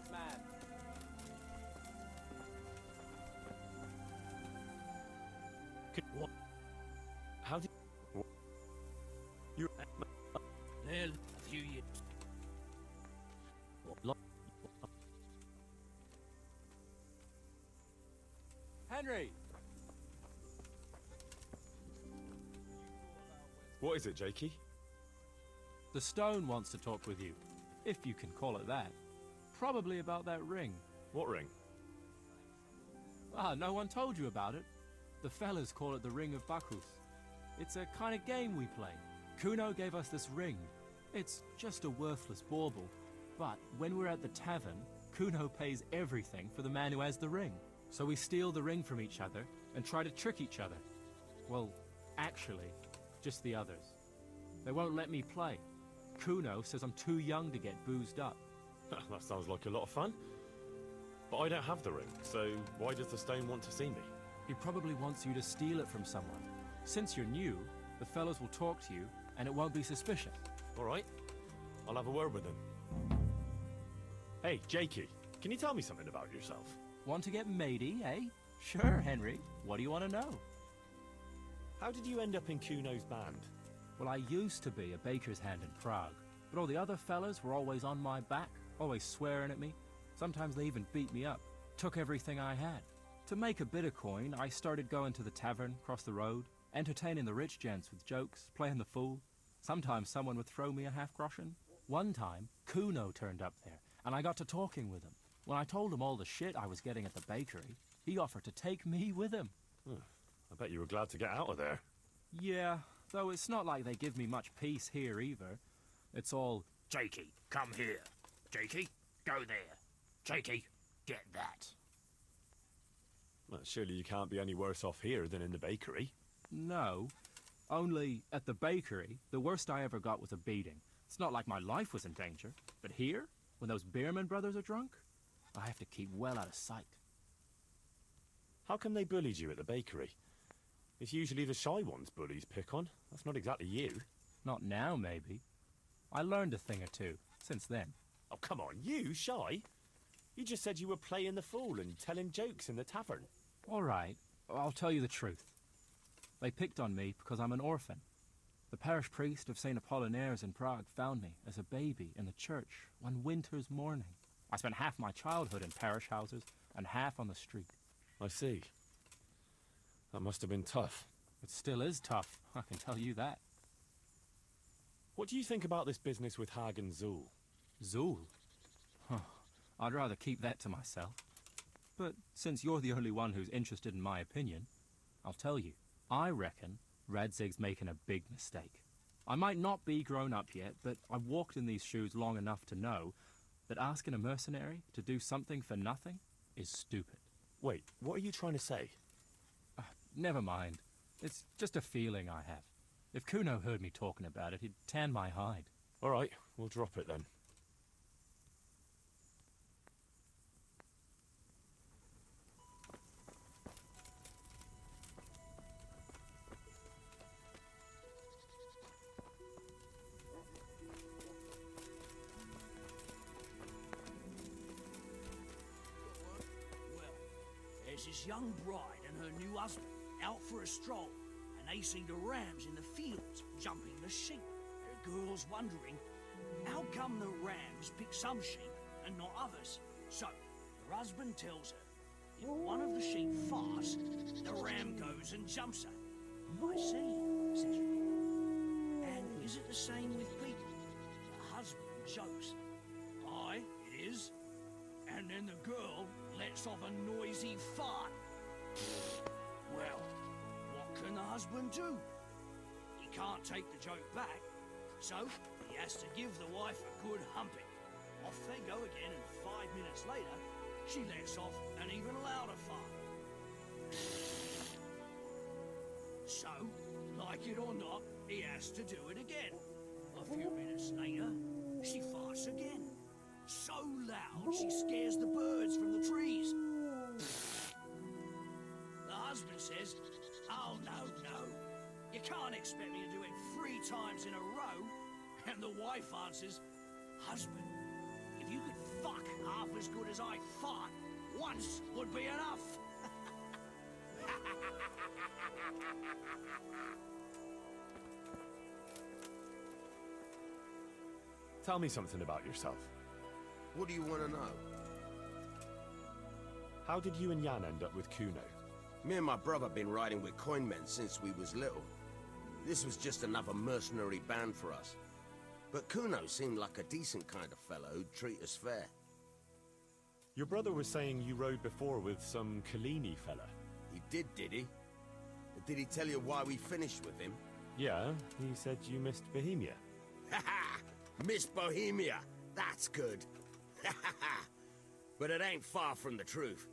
Thanks, man. What? How did you? There, a few years. Henry! What is it, Jakey? The stone wants to talk with you, if you can call it that. Probably about that ring. What ring? Ah, no one told you about it. The fellas call it the Ring of Bacchus. It's a kind of game we play. Kuno gave us this ring. It's just a worthless bauble. But when we're at the tavern, Kuno pays everything for the man who has the ring. So we steal the ring from each other and try to trick each other. Well, actually, just the others. They won't let me play. Kuno says I'm too young to get boozed up. That sounds like a lot of fun. But I don't have the ring, so why does the stone want to see me? He probably wants you to steal it from someone. Since you're new, the fellows will talk to you, and it won't be suspicious. All right, I'll have a word with him. Hey, Jakey, can you tell me something about yourself? Want to get matey, eh? Sure, Henry. What do you want to know? How did you end up in Kuno's band? Well, I used to be a baker's hand in Prague, but all the other fellas were always on my back, always swearing at me. Sometimes they even beat me up, took everything I had. To make a bit of coin, I started going to the tavern across the road, entertaining the rich gents with jokes, playing the fool. Sometimes someone would throw me a half-groschen. One time, Kuno turned up there, and I got to talking with him. When I told him all the shit I was getting at the bakery, he offered to take me with him. I bet you were glad to get out of there. Yeah, though it's not like they give me much peace here either. It's all, Jakey, come here. Jakey, go there. Jakey, get that. Well, surely you can't be any worse off here than in the bakery. no. Only, at the bakery, the worst I ever got was a beating. It's not like my life was in danger. But here, when those Beerman brothers are drunk, I have to keep well out of sight. How come they bullied you at the bakery? It's usually the shy ones bullies pick on. That's not exactly you. Not now, maybe. I learned a thing or two since then. Oh, come on, you shy? You just said you were playing the fool and telling jokes in the tavern. All right, I'll tell you the truth. They picked on me because I'm an orphan. The parish priest of St. Apollinaire's in Prague found me as a baby in the church one winter's morning. I spent half my childhood in parish houses and half on the street. I see. That must have been tough. It still is tough, I can tell you that. What do you think about this business with Hag and Zool? Zool? Huh. I'd rather keep that to myself. But since you're the only one who's interested in my opinion, I'll tell you. I reckon Radzig's making a big mistake. I might not be grown up yet, but I've walked in these shoes long enough to know that asking a mercenary to do something for nothing is stupid. Wait, what are you trying to say? Never mind. It's just a feeling I have. If Kuno heard me talking about it, he'd tan my hide. All right, we'll drop it then. There's this young bride and her new husband out for a stroll, and they see the rams in the fields jumping the sheep. The girl's wondering, how come the rams pick some sheep and not others? So, her husband tells her, if one of the sheep farts, the ram goes and jumps her. I see, says she. And is it the same with people? The husband jokes, aye, it is. And then the girl lets off a noisy fart. Well, what can the husband do? He can't take the joke back, so he has to give the wife a good humping. Off they go again, and 5 minutes later, she lets off an even louder fart. So, like it or not, he has to do it again. A few minutes later, she farts again. So loud, she scares the birds from the trees. The husband says, oh, no, you can't expect me to do it 3 times in a row. And the wife answers, husband, if you could fuck half as good as I thought. Once would be enough. Tell me something about yourself. What do you want to know? How did you and Jan end up with Kuno? Me and my brother been riding with coinmen since we was little. This was just another mercenary band for us. But Kuno seemed like a decent kind of fellow who'd treat us fair. Your brother was saying you rode before with some Kalini fella. He did he? Did he tell you why we finished with him? Yeah, he said you missed Bohemia. Ha ha! Miss Bohemia! That's good. Ha ha ha! But it ain't far from the truth.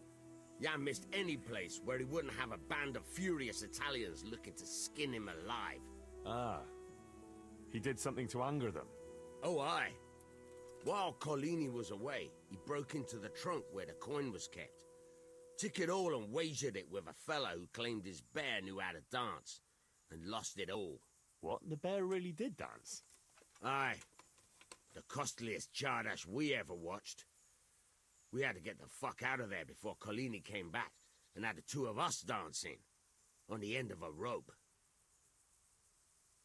Jan missed any place where he wouldn't have a band of furious Italians looking to skin him alive. Ah. He did something to anger them. Oh, aye. While Collini was away, he broke into the trunk where the coin was kept. Took it all and wagered it with a fellow who claimed his bear knew how to dance, and lost it all. What? The bear really did dance? Aye. The costliest Jardash we ever watched. We had to get the fuck out of there before Collini came back, and had the two of us dancing, on the end of a rope.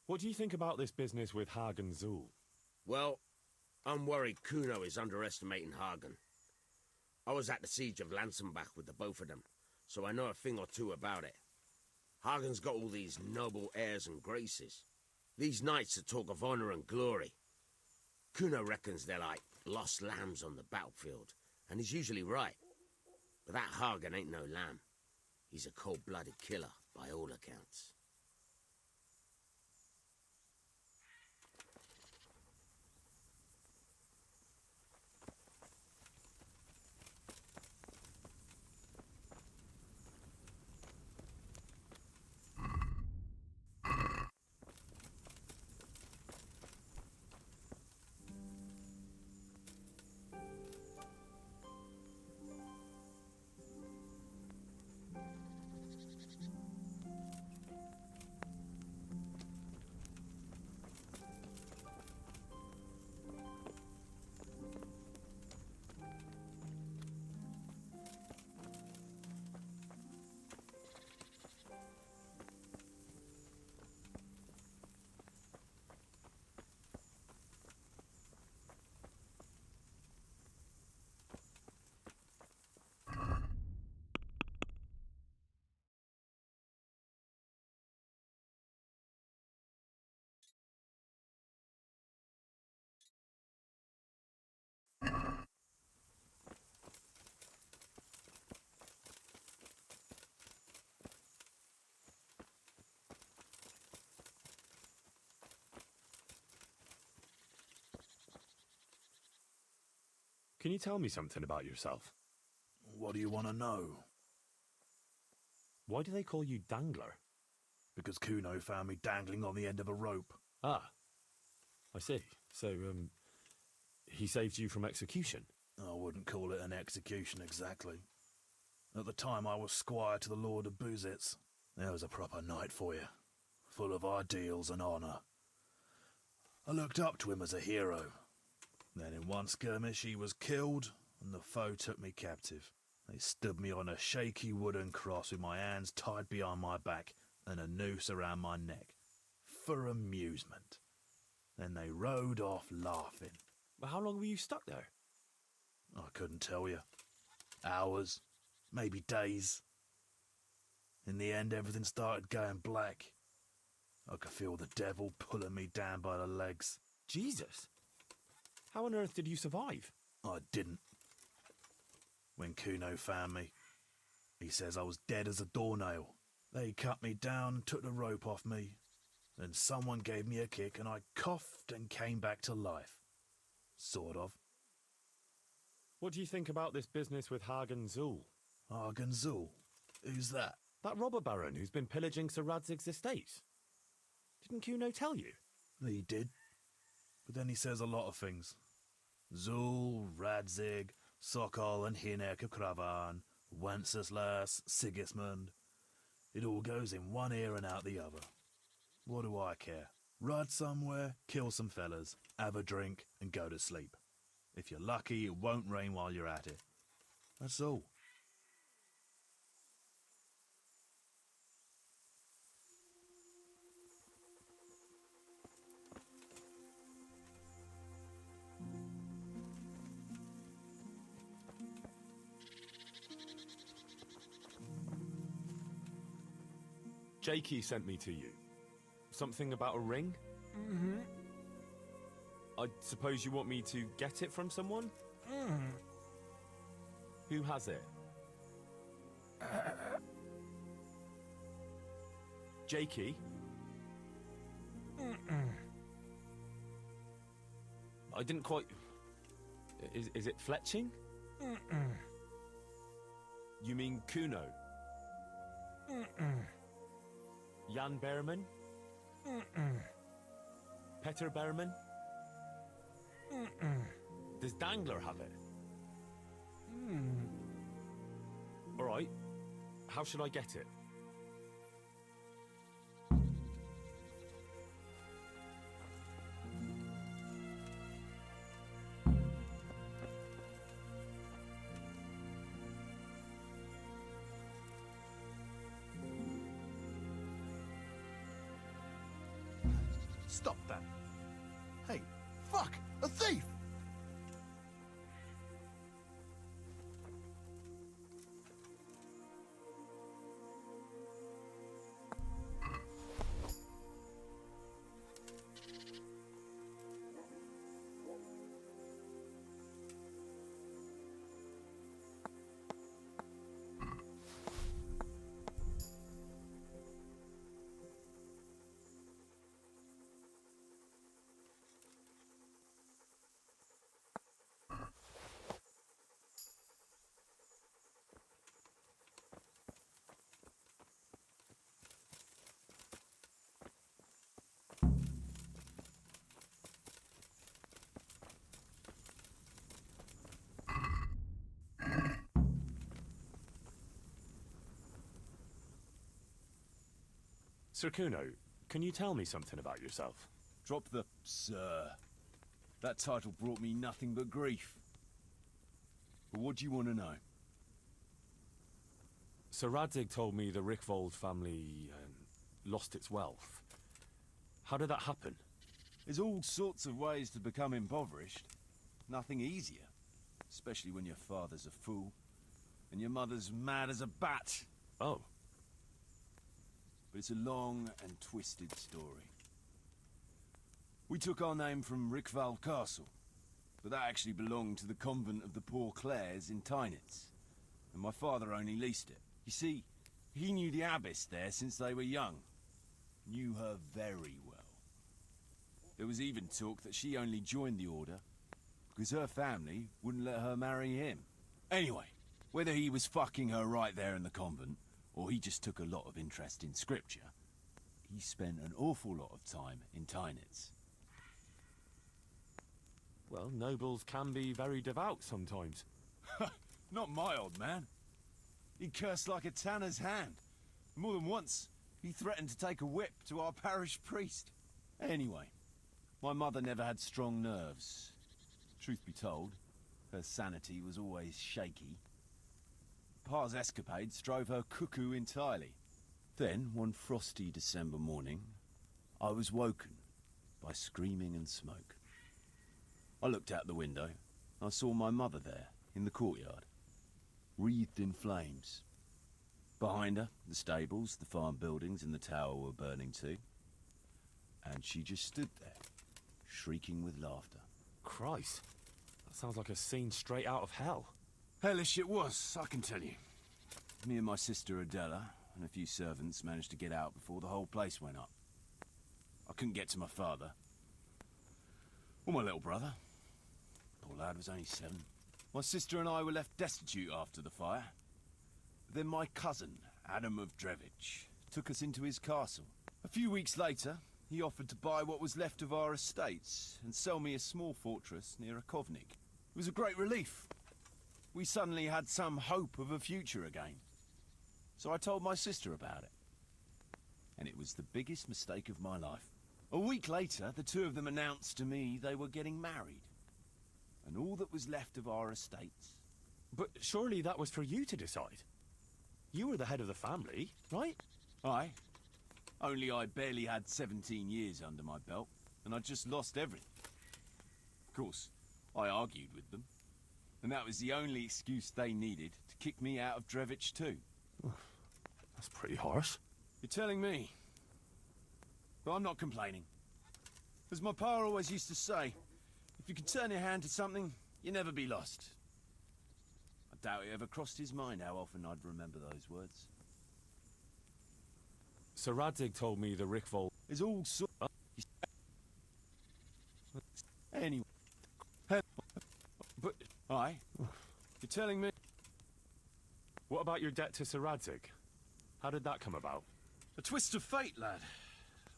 What do you think about this business with Hagen Zul? Well, I'm worried Kuno is underestimating Hagen. I was at the siege of Lansenbach with the both of them, so I know a thing or two about it. Hagen's got all these noble airs and graces. These knights that talk of honor and glory. Kuno reckons they're like lost lambs on the battlefield, and he's usually right. But that Hagen ain't no lamb. He's a cold-blooded killer, by all accounts. Can you tell me something about yourself? What do you want to know? Why do they call you Dangler? Because Kuno found me dangling on the end of a rope. Ah, I see. So, he saved you from execution? I wouldn't call it an execution exactly. At the time I was squire to the Lord of Buzitz. There was a proper knight for you, full of ideals and honour. I looked up to him as a hero. Then in one skirmish he was killed, and the foe took me captive. They stood me on a shaky wooden cross with my hands tied behind my back and a noose around my neck, for amusement. Then they rode off laughing. Well, how long were you stuck there? I couldn't tell you. Hours, maybe days. In the end, everything started going black. I could feel the devil pulling me down by the legs. Jesus! How on earth did you survive? I didn't. When Kuno found me, he says I was dead as a doornail. They cut me down and took the rope off me. Then someone gave me a kick and I coughed and came back to life. Sort of. What do you think about this business with Hagen Zul? Hagen Zul? Who's that? That robber baron who's been pillaging Sir Radzig's estate. Didn't Kuno tell you? He did. But then he says a lot of things. Zul, Radzig, Sokol and Hinek of Kravan, Wenceslas, Sigismund. It all goes in one ear and out the other. What do I care? Ride somewhere, kill some fellas, have a drink and go to sleep. If you're lucky, it won't rain while you're at it. That's all. Jakey sent me to you. Something about a ring? Mm-hmm. I suppose you want me to get it from someone? Mm-hmm. Who has it? Jakey? I didn't quite... Is it Fletching? You mean Kuno? Jan Berman? Peter Berman? Does Dangler have it? All right. How should I get it? Stop that. Hey, fuck! A thief! Sir Kuno, can you tell me something about yourself? Drop the sir. That title brought me nothing but grief. But what do you want to know? Sir Radzig told me the Rickvold family lost its wealth. How did that happen? There's all sorts of ways to become impoverished. Nothing easier. Especially when your father's a fool. And your mother's mad as a bat. Oh. But it's a long and twisted story. We took our name from Rickval Castle, but that actually belonged to the convent of the Poor Clares in Tynitz, and my father only leased it. You see, he knew the abbess there since they were young. Knew her very well. There was even talk that she only joined the order because her family wouldn't let her marry him. Anyway, whether he was fucking her right there in the convent, or he just took a lot of interest in scripture, he spent an awful lot of time in Tynitz. Well, nobles can be very devout sometimes. Not my old man. He cursed like a tanner's hand. More than once, he threatened to take a whip to our parish priest. Anyway, my mother never had strong nerves. Truth be told, her sanity was always shaky. Pa's escapades drove her cuckoo entirely. Then, one frosty December morning, I was woken by screaming and smoke. I looked out the window. I saw my mother there, in the courtyard, wreathed in flames. Behind her, the stables, the farm buildings and the tower were burning too. And she just stood there, shrieking with laughter. Christ, that sounds like a scene straight out of hell. Hellish it was, I can tell you. Me and my sister Adela and a few servants managed to get out before the whole place went up. I couldn't get to my father. Or my little brother. Poor lad was only 7. My sister and I were left destitute after the fire. Then my cousin, Adam of Drevich, took us into his castle. A few weeks later, he offered to buy what was left of our estates and sell me a small fortress near a Kovnig. It was a great relief. We suddenly had some hope of a future again. So I told my sister about it. And it was the biggest mistake of my life. A week later, the two of them announced to me they were getting married. and all that was left of our estates. But surely that was for you to decide. You were the head of the family, right? Aye. Only I barely had 17 years under my belt, and I'd just lost everything. Of course, I argued with them, and that was the only excuse they needed to kick me out of Drevich too. That's pretty harsh. You're telling me. But I'm not complaining. As my pa always used to say, if you can turn your hand to something, you never be lost. I doubt it ever crossed his mind how often I'd remember those words. Sir Radzig told me the Rickvold There's all sorts. Anyway. But Aye. You're telling me. what about your debt to Sir Radzig? How did that come about? A twist of fate, lad.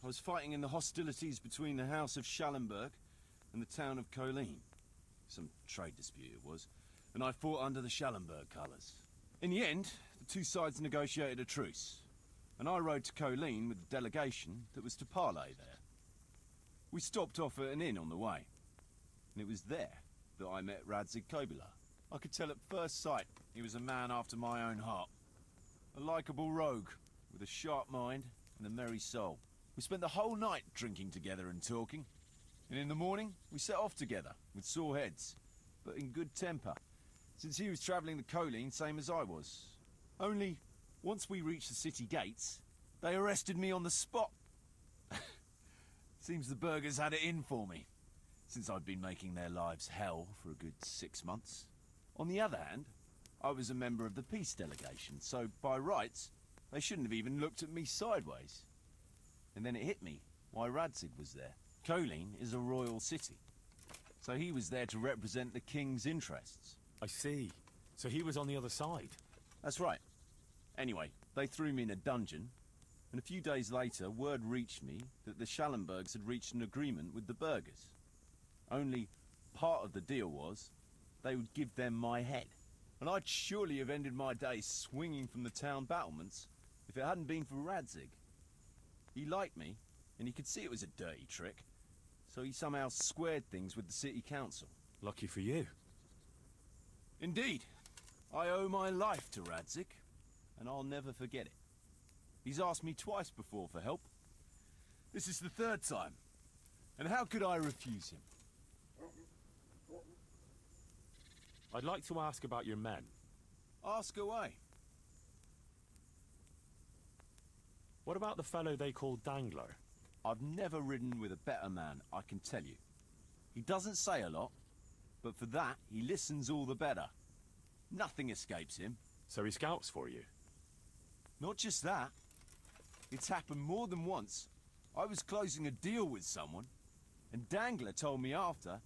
I was fighting in the hostilities between the House of Schallenberg and the town of Colleen. Some trade dispute it was, and I fought under the Schallenberg colours. In the end, the two sides negotiated a truce, and I rode to Colleen with the delegation that was to parley there. We stopped off at an inn on the way, and it was there that I met Radzig Kobyla. I could tell at first sight he was a man after my own heart. A likeable rogue, with a sharp mind and a merry soul. We spent the whole night drinking together and talking, and in the morning we set off together, with sore heads, but in good temper, since he was travelling the Colleen same as I was. Only, once we reached the city gates, they arrested me on the spot. Seems the burghers had it in for me, since I'd been making their lives hell for a good 6 months. On the other hand, I was a member of the peace delegation, so by rights, they shouldn't have even looked at me sideways. And then it hit me why Radzig was there. Colleen is a royal city, so he was there to represent the king's interests. I see. So he was on the other side. That's right. Anyway, they threw me in a dungeon, and a few days later word reached me that the Schallenbergs had reached an agreement with the burghers. Only part of the deal was they would give them my head. And I'd surely have ended my days swinging from the town battlements if it hadn't been for Radzig. He liked me, and he could see it was a dirty trick, so he somehow squared things with the city council. Lucky for you. Indeed. I owe my life to Radzig, and I'll never forget it. He's asked me twice before for help. This is the third time, and how could I refuse him? I'd like to ask about your men. Ask away. What about the fellow they call Dangler? I've never ridden with a better man, I can tell you. He doesn't say a lot, but for that, he listens all the better. Nothing escapes him. So he scouts for you? Not just that. It's happened more than once. I was closing a deal with someone, and Dangler told me after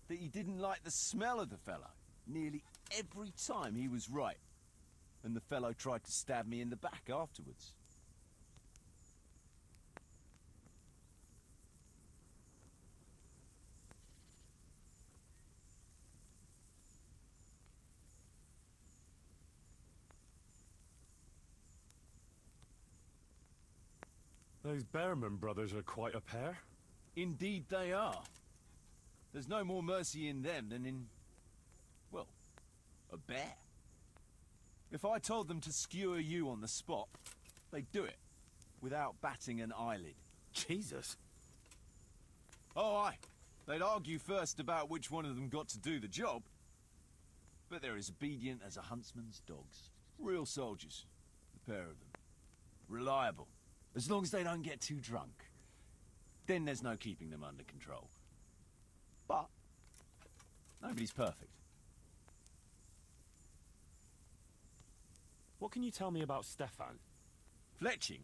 that he didn't like the smell of the fellow nearly every time he was right, and the fellow tried to stab me in the back afterwards. Those Behrman brothers are quite a pair. Indeed they are. There's no more mercy in them than in, well, a bear. If I told them to skewer you on the spot, they'd do it, without batting an eyelid. Jesus. Oh, aye. They'd argue first about which one of them got to do the job, but they're as obedient as a huntsman's dogs. Real soldiers, the pair of them. Reliable, as long as they don't get too drunk. Then there's no keeping them under control. But nobody's perfect. What can you tell me about Stefan? Fletching.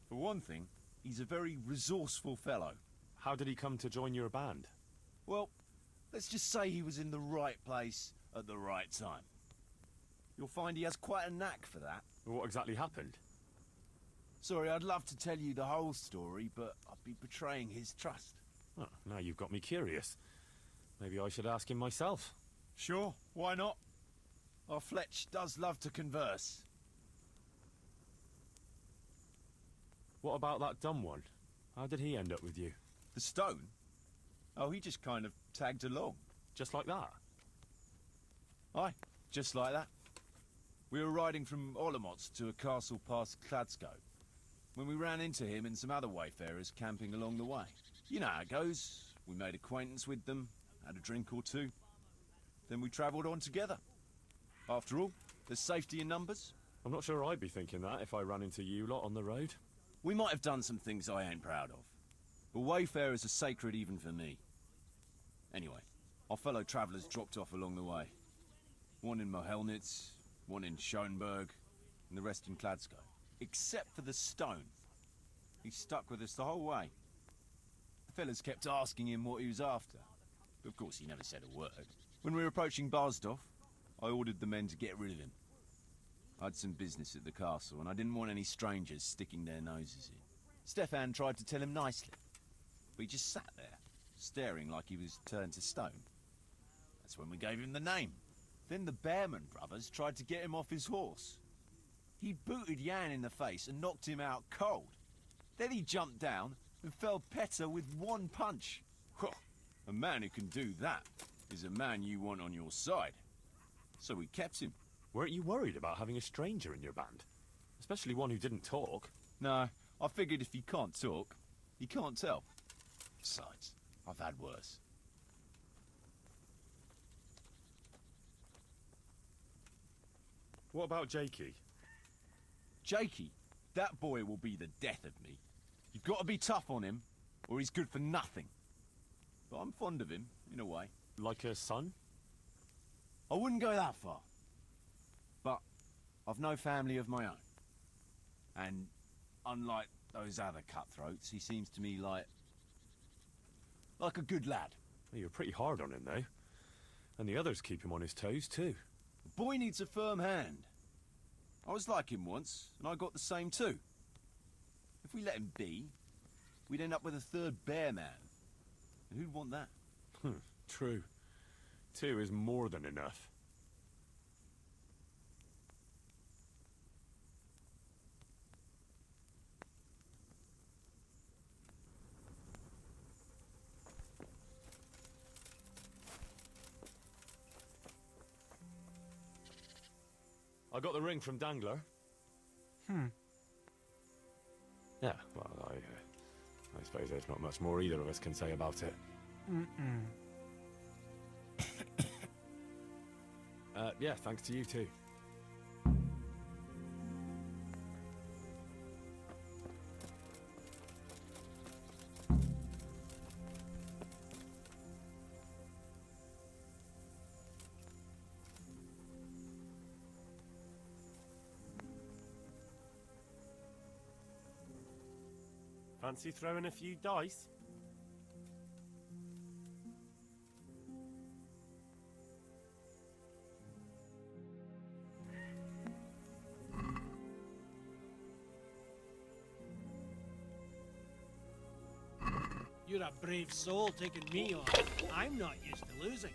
For one thing, he's a very resourceful fellow. How did he come to join your band? Well, let's just say he was in the right place at the right time. You'll find he has quite a knack for that. What exactly happened? Sorry, I'd love to tell you the whole story, but I'd be betraying his trust. Oh, now you've got me curious. Maybe I should ask him myself. Sure, why not? Our Fletch does love to converse. What about that dumb one? How did he end up with you? The stone? Oh, he just kind of tagged along. Just like that? Aye, just like that. We were riding from Olomouc to a castle past Kladsko, when we ran into him and some other wayfarers camping along the way. You know how it goes. We made acquaintance with them, had a drink or two. Then we travelled on together. After all, there's safety in numbers. I'm not sure I'd be thinking that if I ran into you lot on the road. We might have done some things I ain't proud of. But wayfarers are sacred even for me. Anyway, our fellow travellers dropped off along the way. One in Mohelnitz, one in Schoenberg, and the rest in Kladsko. Except for the stone. He stuck with us the whole way. The fellas kept asking him what he was after. But of course he never said a word. When we were approaching Barsdorf, I ordered the men to get rid of him. I had some business at the castle, and I didn't want any strangers sticking their noses in. Stefan tried to tell him nicely, but he just sat there, staring like he was turned to stone. That's when we gave him the name. Then the Bearman brothers tried to get him off his horse. He booted Jan in the face and knocked him out cold. Then he jumped down and felled Petter with one punch. A man who can do that is a man you want on your side. So we kept him. Weren't you worried about having a stranger in your band? Especially one who didn't talk. No, I figured if he can't talk, he can't tell. Besides, I've had worse. What about Jakey? Jakey, that boy will be the death of me. You've got to be tough on him, or he's good for nothing. But I'm fond of him, in a way. Like a son? I wouldn't go that far. But I've no family of my own. And unlike those other cutthroats, he seems to me like a good lad. Well, you're pretty hard on him, though. And the others keep him on his toes, too. The boy needs a firm hand. I was like him once, and I got the same too. If we let him be, we'd end up with a third bear man. And who'd want that? True. 2 is more than enough. I got the ring from Dangler. Yeah, well, I suppose there's not much more either of us can say about it. Yeah, thanks to you too. Fancy throwing a few dice? You're a brave soul taking me on. I'm not used to losing.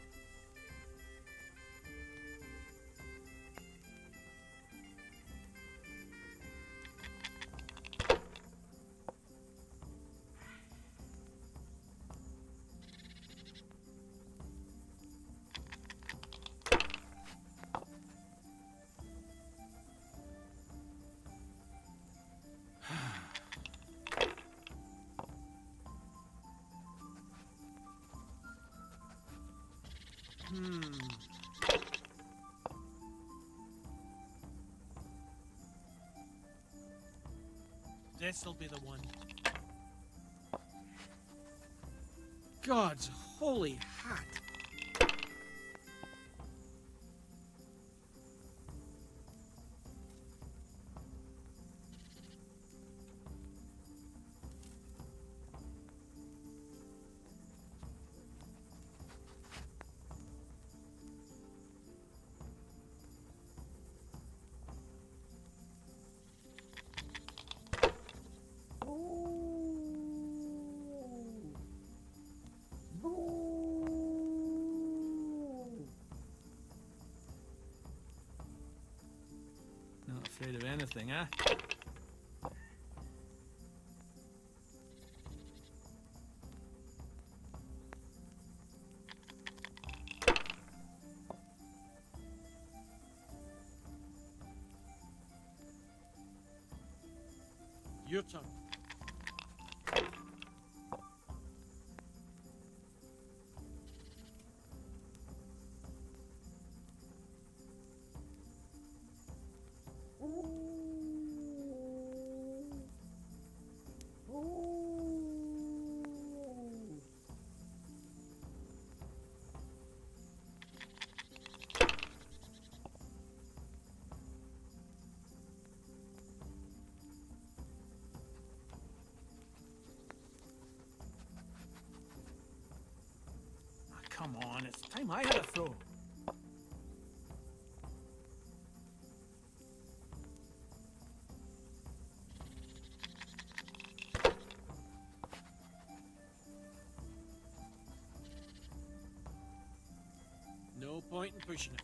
This'll be the one. God's holy hat. Not afraid of anything, huh? your tongue. Come on, it's time I had a throw. No point in pushing it.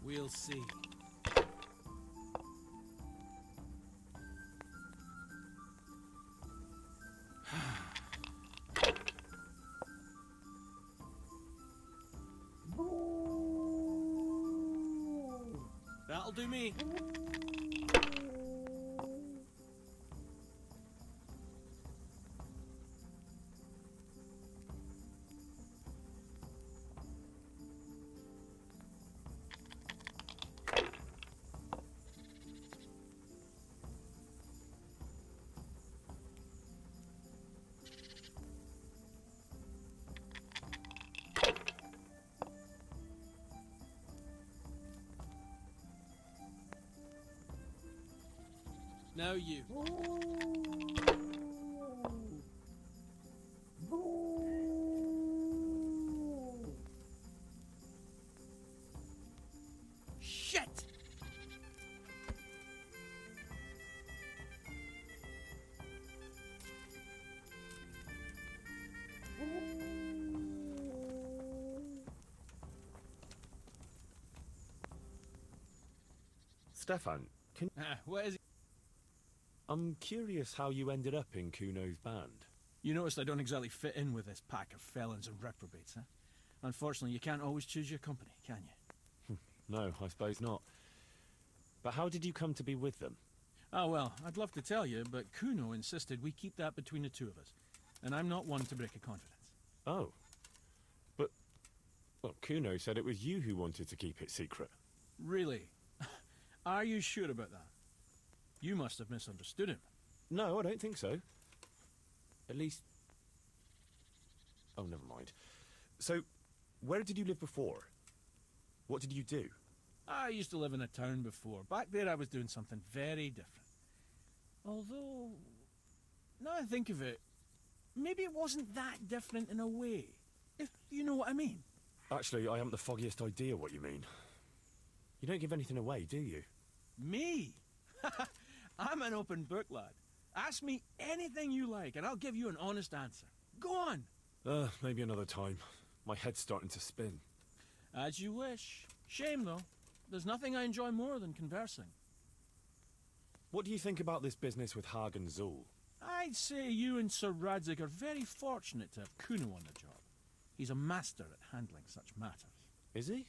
We'll see. That'll do me. Now you. Shit! Stefan, can... What is it? I'm curious how you ended up in Kuno's band. You noticed I don't exactly fit in with this pack of felons and reprobates, huh? Unfortunately, you can't always choose your company, can you? No, I suppose not. But how did you come to be with them? Oh, well, I'd love to tell you, but Kuno insisted we keep that between the two of us. And I'm not one to break a confidence. Oh. But, well, Kuno said it was you who wanted to keep it secret. Really? Are you sure about that? You must have misunderstood him. No, I don't think so. At least... Oh, never mind. So, where did you live before? What did you do? I used to live in a town before. Back there I was doing something very different. Although, now I think of it, maybe it wasn't that different in a way. If you know what I mean. Actually, I haven't the foggiest idea what you mean. You don't give anything away, do you? Me? I'm an open book, lad. Ask me anything you like, and I'll give you an honest answer. Go on. Maybe another time. My head's starting to spin. As you wish. Shame, though. There's nothing I enjoy more than conversing. What do you think about this business with Hagen Zool? I'd say you and Sir Radzig are very fortunate to have Kuno on the job. He's a master at handling such matters. Is he?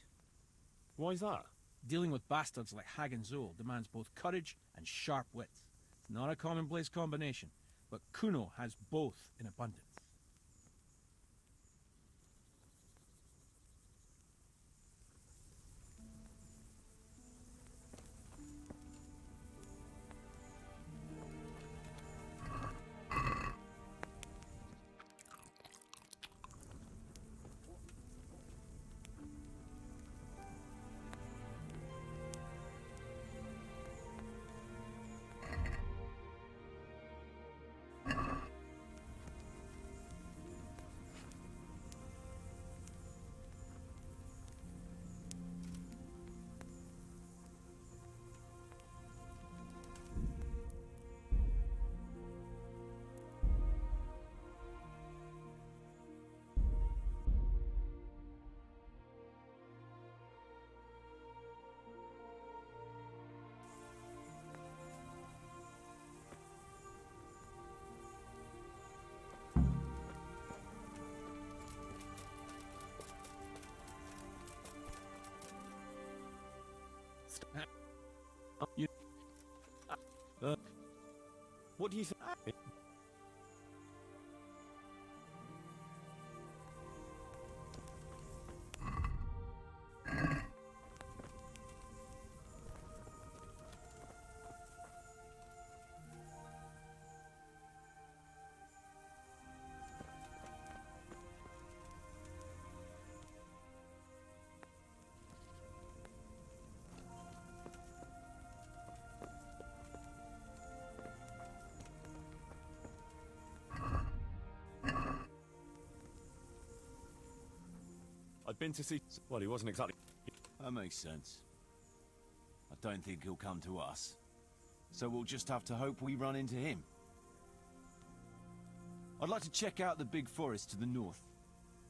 Why's that? Dealing with bastards like Hagen Zool demands both courage and sharp wits. It's not a commonplace combination, but Kuno has both in abundance. What do you think? I'd been to see... Well, he wasn't exactly... That makes sense. I don't think he'll come to us. So we'll just have to hope we run into him. I'd like to check out the big forest to the north,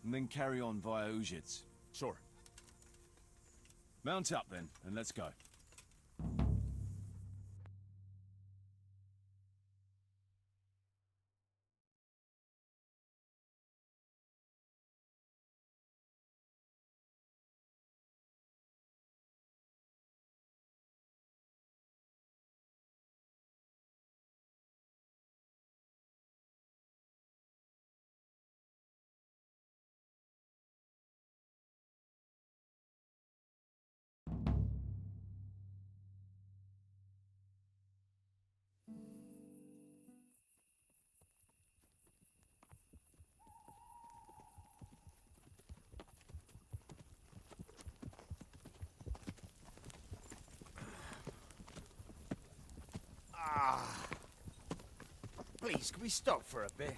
and then carry on via Ujits. Sure. Mount up then, and let's go. Please, can we stop for a bit?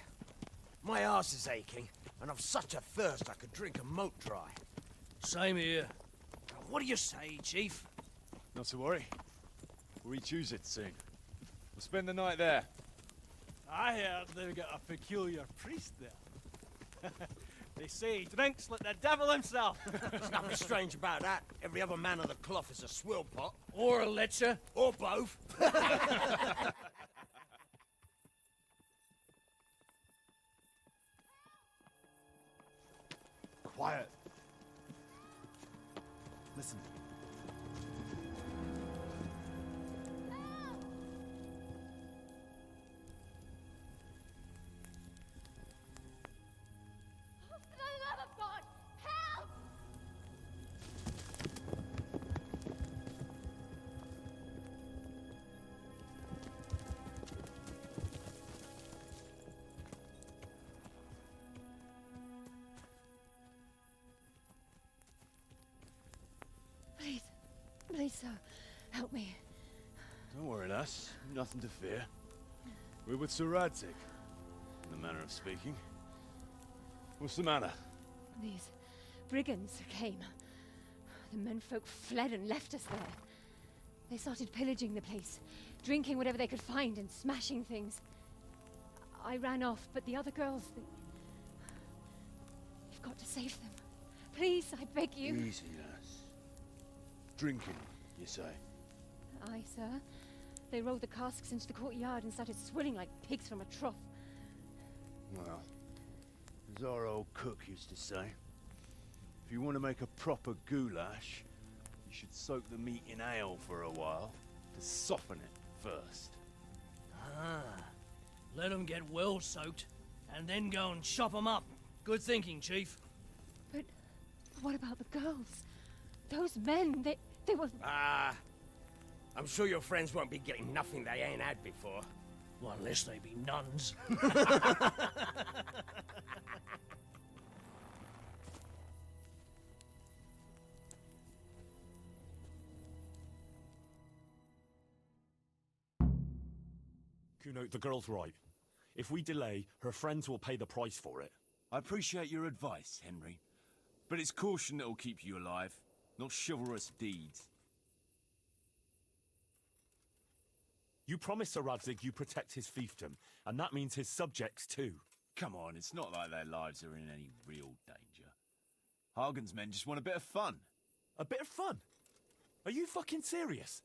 My arse is aching, and I've such a thirst I could drink a moat dry. Same here. What do you say, Chief? Not to worry. We'll reach Ujits soon. We'll spend the night there. I heard they've got a peculiar priest there. They say he drinks like the devil himself. There's nothing strange about that. Every other man on the cloth is a swill pot. Or a lecher. Or both. Quiet. Listen. For the love of God, help! Please, sir, help me. Don't worry, lass. Nothing to fear. We're with Sir Radzig, in the manner of speaking. What's the matter? These brigands came. The menfolk fled and left us there. They started pillaging the place, drinking whatever they could find and smashing things. I ran off, but the other girls... You've got to save them. Please, I beg you. Easy, lass. Drinking, you say? Aye, sir. They rolled the casks into the courtyard and started swilling like pigs from a trough. Well, as our old cook used to say, if you want to make a proper goulash, you should soak the meat in ale for a while to soften it first. Ah, let them get well soaked, and then go and chop them up. Good thinking, Chief. But what about the girls? Those men, they were... I'm sure your friends won't be getting nothing they ain't had before. Well, unless they be nuns. Kuno, the girl's right. If we delay, her friends will pay the price for it. I appreciate your advice, Henry, but it's caution that'll keep you alive, not chivalrous deeds. You promised Sir Radzig you protect his fiefdom, and that means his subjects too. Come on, it's not like their lives are in any real danger. Hagen's men just want a bit of fun. A bit of fun? Are you fucking serious?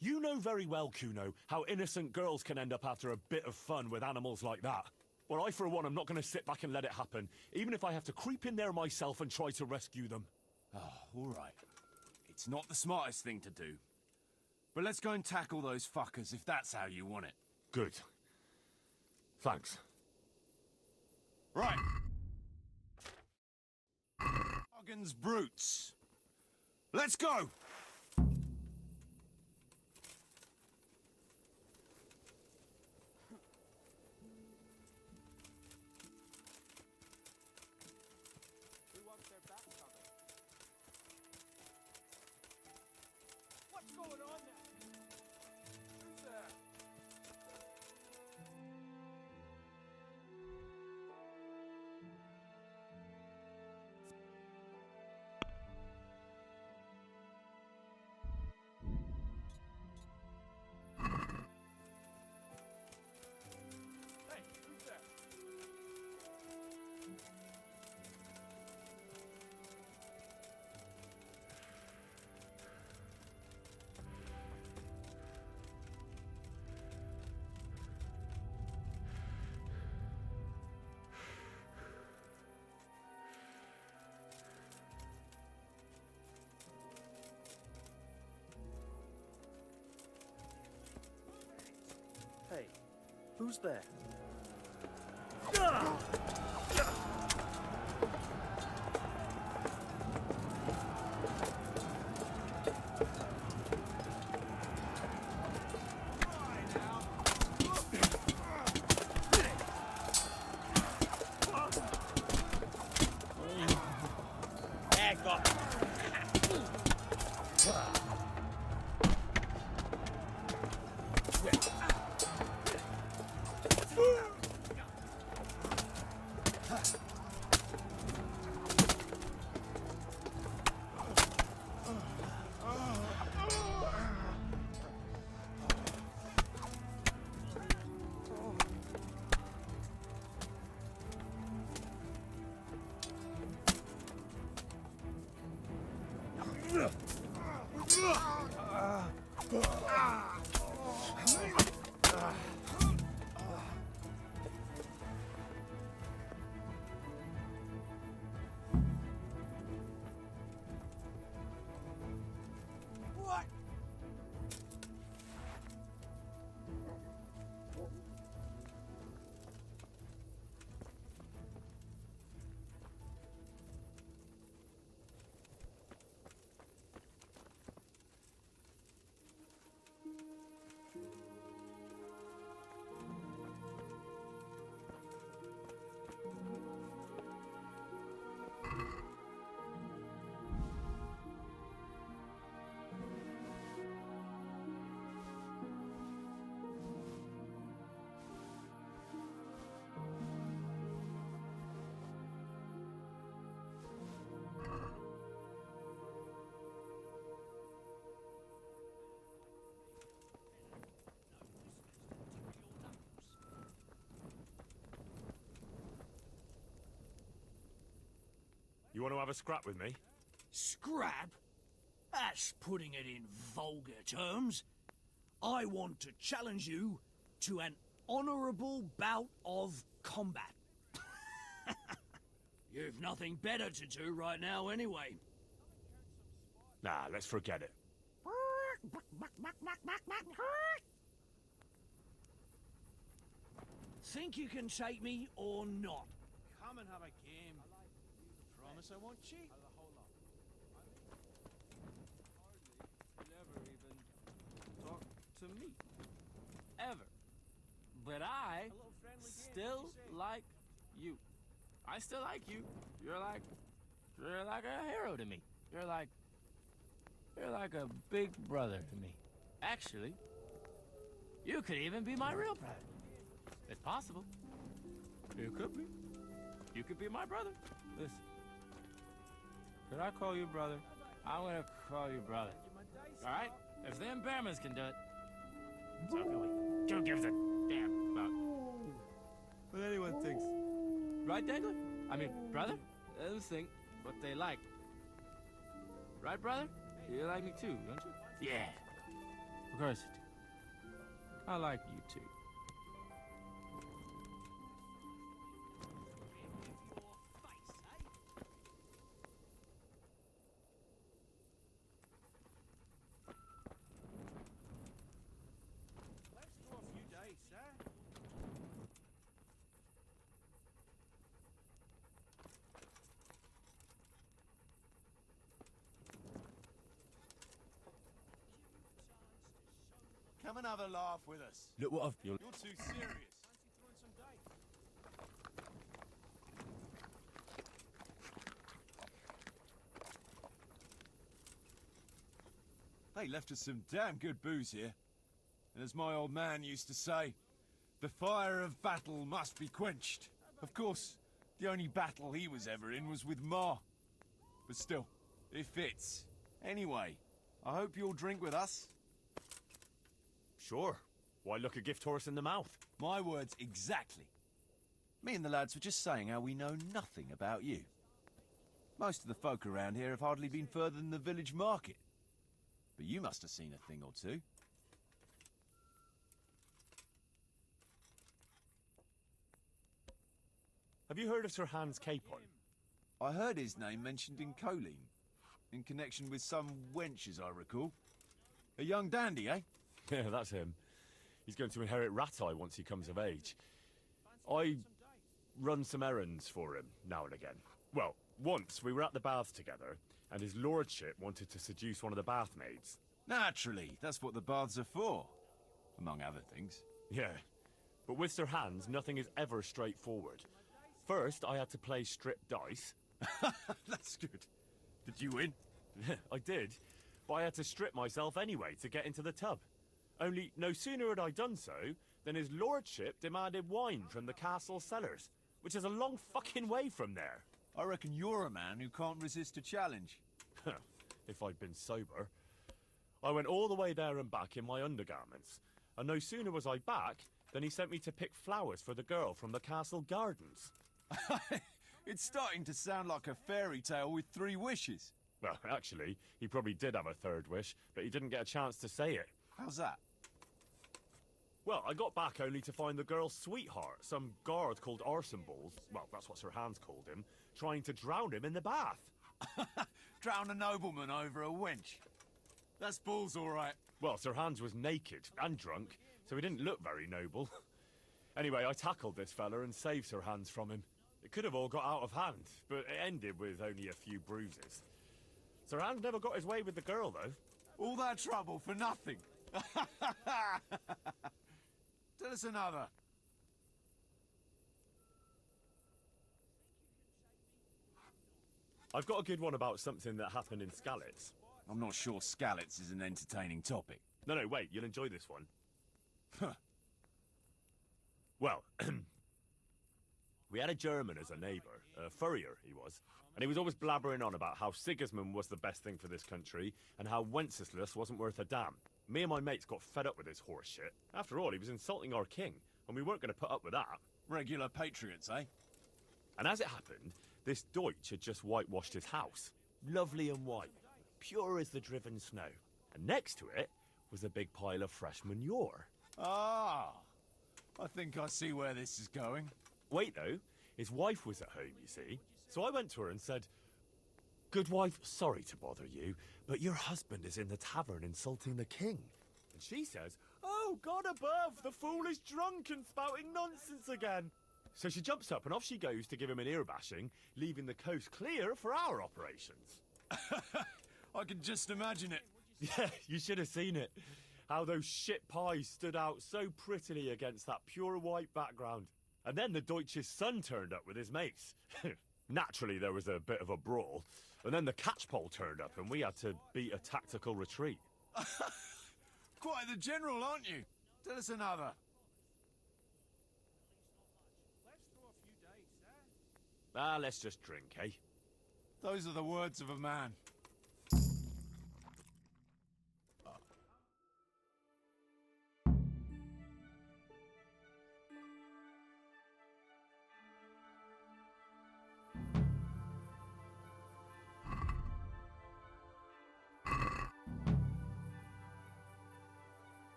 You know very well, Kuno, how innocent girls can end up after a bit of fun with animals like that. Well, I, for one, am not going to sit back and let it happen, even if I have to creep in there myself and try to rescue them. Oh, all right. It's not the smartest thing to do, But let's go and tackle those fuckers if that's how you want it. Good. Thanks. Right. Hagen's brutes. Let's go! What's going on now? Who's there? Hey, who's there? Hey, who's there? You want to have a scrap with me? Scrap? That's putting it in vulgar terms. I want to challenge you to an honourable bout of combat. You've nothing better to do right now anyway. Nah, let's forget it. Think you can take me or not? Come and have a game. Promise I won't cheat. You never even talk to me. Ever. But I still like you. I still like you. You're like a hero to me. You're like a big brother to me. Actually, you could even be my real brother. It's possible. You could be. You could be my brother. Listen. Could I call you brother? I'm gonna call you brother. Alright? If them Bearmans can do it, so can we. Who gives a damn about what anyone thinks? Right, Dangler? I mean, brother? Let them think what they like. Right, brother? You like me too, don't you? Yeah. Of course you do. I like you too. Come and have a laugh with us. Look what I've... You're too serious. They left us some damn good booze here. And as my old man used to say, the fire of battle must be quenched. Of course, the only battle he was ever in was with Ma. But still, it fits. Anyway, I hope you'll drink with us. Sure. Why look a gift horse in the mouth? My words exactly. Me and the lads were just saying how we know nothing about you. Most of the folk around here have hardly been further than the village market. But you must have seen a thing or two. Have you heard of Sir Hans Capon? I heard his name mentioned in Colleen, in connection with some wench, as I recall. A young dandy, eh? Yeah, that's him. He's going to inherit Rat-Eye once he comes of age. I run some errands for him now and again. Well, once we were at the baths together, and his lordship wanted to seduce one of the bath maids. Naturally, that's what the baths are for, among other things. Yeah, but with Sir Hans, nothing is ever straightforward. First, I had to play strip dice. That's good. Did you win? I did, but I had to strip myself anyway to get into the tub. Only, no sooner had I done so, than his lordship demanded wine from the castle cellars, which is a long fucking way from there. I reckon you're a man who can't resist a challenge. If I'd been sober. I went all the way there and back in my undergarments, and no sooner was I back than he sent me to pick flowers for the girl from the castle gardens. It's starting to sound like a fairy tale with 3 wishes. Well, actually, he probably did have a third wish, but he didn't get a chance to say it. How's that? Well, I got back only to find the girl's sweetheart, some guard called Arsenballs, well, that's what Sir Hans called him, trying to drown him in the bath. Drown a nobleman over a wench. That's balls, all right. Well, Sir Hans was naked and drunk, so he didn't look very noble. Anyway, I tackled this fella and saved Sir Hans from him. It could have all got out of hand, but it ended with only a few bruises. Sir Hans never got his way with the girl, though. All that trouble for nothing. Tell us another. I've got a good one about something that happened in Skalitz. I'm not sure Skalitz is an entertaining topic. No, wait, you'll enjoy this one. Well, we had a German as a neighbour, a furrier he was, and he was always blabbering on about how Sigismund was the best thing for this country, and how Wenceslas wasn't worth a damn. Me and my mates got fed up with this horse shit. After all, he was insulting our king, and we weren't going to put up with that. Regular patriots, eh? And as it happened, this Deutsch had just whitewashed his house. Lovely and white, pure as the driven snow. And next to it was a big pile of fresh manure. Ah, I think I see where this is going. Wait, though, his wife was at home, you see. So I went to her and said, "Good wife, sorry to bother you, but your husband is in the tavern insulting the king." And she says, "Oh, God above, the fool is drunk and spouting nonsense again." So she jumps up and off she goes to give him an ear bashing, leaving the coast clear for our operations. I can just imagine it. Yeah, you should have seen it. How those shit pies stood out so prettily against that pure white background. And then the Deutsch's son turned up with his mates. Naturally, there was a bit of a brawl. And then the catchpole turned up and we had to beat a tactical retreat. Quite the general, aren't you? Tell us another. Let's just drink, eh? Those are the words of a man.